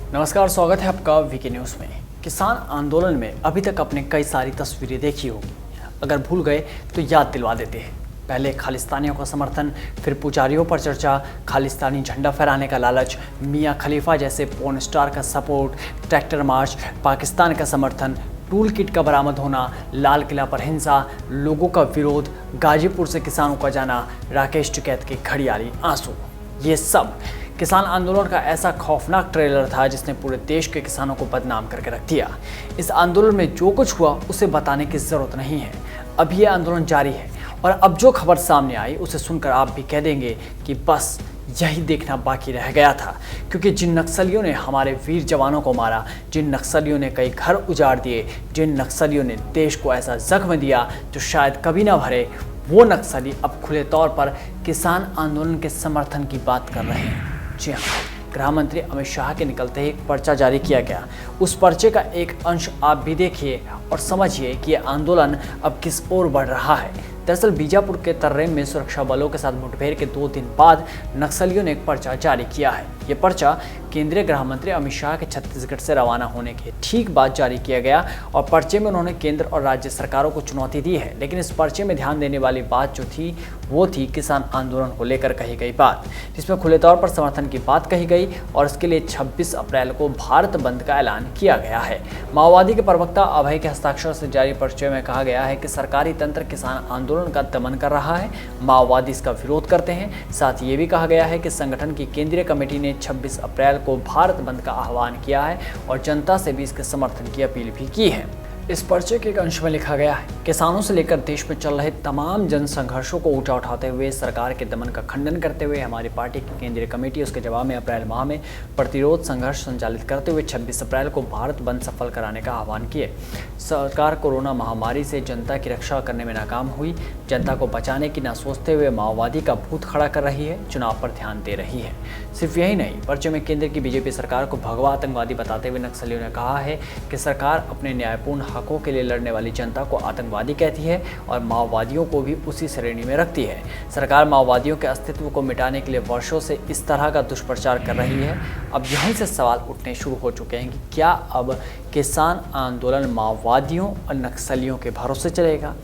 नमस्कार, स्वागत है आपका वीके न्यूज़ में। किसान आंदोलन में अभी तक आपने कई सारी तस्वीरें देखी होगी। अगर भूल गए तो याद दिलवा देते हैं। पहले खालिस्तानियों का समर्थन, फिर पुजारियों पर चर्चा, खालिस्तानी झंडा फहराने का लालच, मियां खलीफा जैसे पोर्न स्टार का सपोर्ट, ट्रैक्टर मार्च, पाकिस्तान का समर्थन, टूल किट का बरामद होना, लाल किला पर हिंसा, लोगों का विरोध, गाजीपुर से किसानों का जाना, राकेश टिकैत के घड़ियाली आंसू, ये सब किसान आंदोलन का ऐसा खौफनाक ट्रेलर था जिसने पूरे देश के किसानों को बदनाम करके रख दिया। इस आंदोलन में जो कुछ हुआ उसे बताने की जरूरत नहीं है। अब ये आंदोलन जारी है और अब जो खबर सामने आई उसे सुनकर आप भी कह देंगे कि बस यही देखना बाकी रह गया था, क्योंकि जिन नक्सलियों ने हमारे वीर जवानों को मारा, जिन नक्सलियों ने कई घर उजाड़ दिए, जिन नक्सलियों ने देश को ऐसा जख्म दिया जो शायद कभी ना भरे, वो नक्सली अब खुले तौर पर किसान आंदोलन के समर्थन की बात कर रहे हैं। जी हाँ, गृह मंत्री अमित शाह के निकलते ही एक पर्चा जारी किया गया। उस पर्चे का एक अंश आप भी देखिए और समझिए कि यह आंदोलन अब किस ओर बढ़ रहा है। दरअसल बीजापुर के तर्रेम में सुरक्षा बलों के साथ मुठभेड़ के 2 दिन बाद नक्सलियों ने एक पर्चा जारी किया है। ये पर्चा केंद्रीय गृह मंत्री अमित शाह के छत्तीसगढ़ से रवाना होने के ठीक बाद जारी किया गया और पर्चे में उन्होंने केंद्र और राज्य सरकारों को चुनौती दी है। लेकिन इस पर्चे में ध्यान देने वाली बात जो थी वो थी किसान आंदोलन को लेकर कही गई बात, जिसमें खुले तौर पर समर्थन की बात कही गई और इसके लिए 26 अप्रैल को भारत बंद का ऐलान किया गया है। माओवादी के प्रवक्ता अभय के हस्ताक्षर से जारी पर्चे में कहा गया है कि सरकारी तंत्र किसान आंदोलन का दमन कर रहा है, माओवादी इसका विरोध करते हैं। साथ ये भी कहा गया है कि संगठन की केंद्रीय कमेटी ने 26 अप्रैल को भारत बंद का आह्वान किया है और जनता से भी इसके समर्थन की अपील भी की है। इस पर्चे के एक अंश में लिखा गया है, किसानों से लेकर देश में चल रहे तमाम जन संघर्षों को ऊंचा उठाते हुए सरकार के दमन का खंडन करते हुए हमारी पार्टी की केंद्रीय कमेटी उसके जवाब में अप्रैल माह में प्रतिरोध संघर्ष संचालित करते हुए 26 अप्रैल को भारत बंद सफल कराने का आह्वान किए। सरकार कोरोना महामारी से जनता की रक्षा करने में नाकाम हुई, जनता को बचाने की ना सोचते हुए माओवादी का भूत खड़ा कर रही है, चुनाव पर ध्यान दे रही है। सिर्फ यही नहीं, पर्चे में केंद्र की बीजेपी सरकार को भगवा आतंकवादी बताते हुए नक्सलियों ने कहा है कि सरकार अपने न्यायपूर्ण हकों के लिए लड़ने वाली जनता को आतंकवादी कहती है और माओवादियों को भी उसी श्रेणी में रखती है। सरकार माओवादियों के अस्तित्व को मिटाने के लिए वर्षों से इस तरह का दुष्प्रचार कर रही है। अब यहीं से सवाल उठने शुरू हो चुके हैं कि क्या अब किसान आंदोलन माओवादियों और नक्सलियों के भरोसे चलेगा?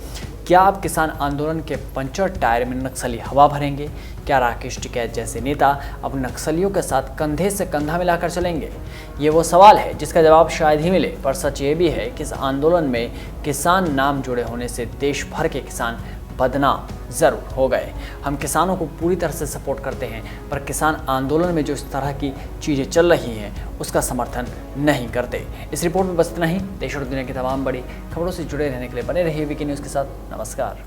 क्या अब किसान आंदोलन के पंचर टायर में नक्सली हवा भरेंगे? क्या राकेश टिकैत जैसे नेता अब नक्सलियों के साथ कंधे से कंधा मिलाकर चलेंगे? ये वो सवाल है जिसका जवाब शायद ही मिले, पर सच ये भी है कि इस आंदोलन में किसान नाम जुड़े होने से देश भर के किसान बदनाम ज़रूर हो गए। हम किसानों को पूरी तरह से सपोर्ट करते हैं, पर किसान आंदोलन में जो इस तरह की चीज़ें चल रही हैं उसका समर्थन नहीं करते। इस रिपोर्ट में बस इतना ही। देश और दुनिया की तमाम बड़ी खबरों से जुड़े रहने के लिए बने रहिए वीके न्यूज़ के साथ। नमस्कार।